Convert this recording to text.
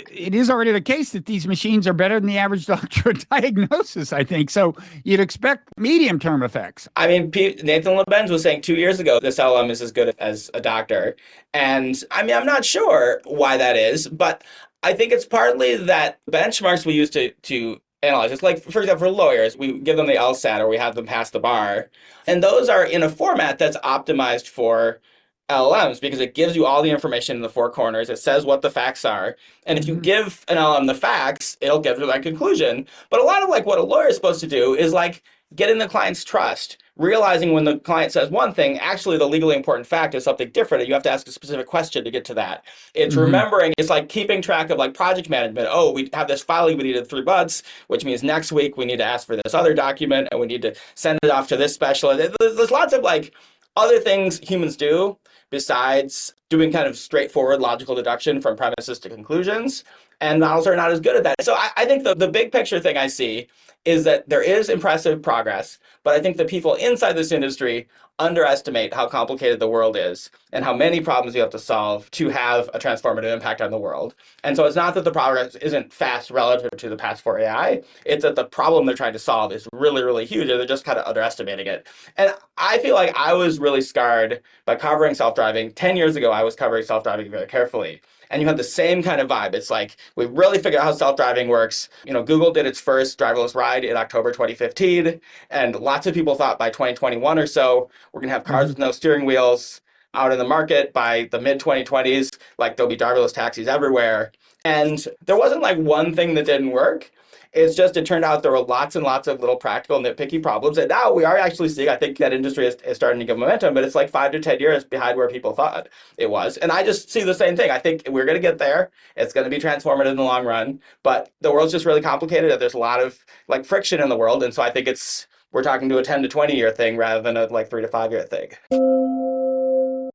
it is already the case that these machines are better than the average doctor at diagnosis, I think. So you'd expect medium-term effects. I mean, Nathan Lebenz was saying 2 years ago this LLM is as good as a doctor. And I mean, I'm not sure why that is, but I think it's partly that benchmarks we use to analyze. It's like, for example, for lawyers, we give them the LSAT or we have them pass the bar. And those are in a format that's optimized for LLMs because it gives you all the information in the four corners. It says what the facts are. And if you Mhm. give an LLM the facts, it'll get to that conclusion. But a lot of like what a lawyer is supposed to do is like getting the client's trust, realizing when the client says one thing, actually the legally important fact is something different, and you have to ask a specific question to get to that. It's Mhm. remembering, it's like keeping track of like project management. Oh, we have this filing we needed 3 months, which means next week we need to ask for this other document and we need to send it off to this specialist. There's lots of like other things humans do besides doing kind of straightforward logical deduction from premises to conclusions. And models are not as good at that. So I think the big picture thing I see is that there is impressive progress, but I think the people inside this industry underestimate how complicated the world is and how many problems you have to solve to have a transformative impact on the world. And so it's not that the progress isn't fast relative to the past for AI, it's that the problem they're trying to solve is really, really huge, and they're just kind of underestimating it. And I feel like I was really scarred by covering self-driving. 10 years ago, I was covering self-driving very carefully. And you have the same kind of vibe. It's like we really figured out how self-driving works. You know, Google did its first driverless ride in October 2015, and lots of people thought by 2021 or so we're gonna have cars Mhm. with no steering wheels out in the market by the mid 2020s. Like there'll be driverless taxis everywhere. And there wasn't like one thing that didn't work. It's just it turned out there were lots and lots of little practical nitpicky problems. And now we are actually seeing, I think that industry is starting to give momentum, but it's like 5 to 10 years behind where people thought it was. And I just see the same thing. I think we're going to get there. It's going to be transformative in the long run, but the world's just really complicated. And there's a lot of like friction in the world. And so I think we're talking to a 10 to 20 year thing rather than a like 3 to 5 year thing.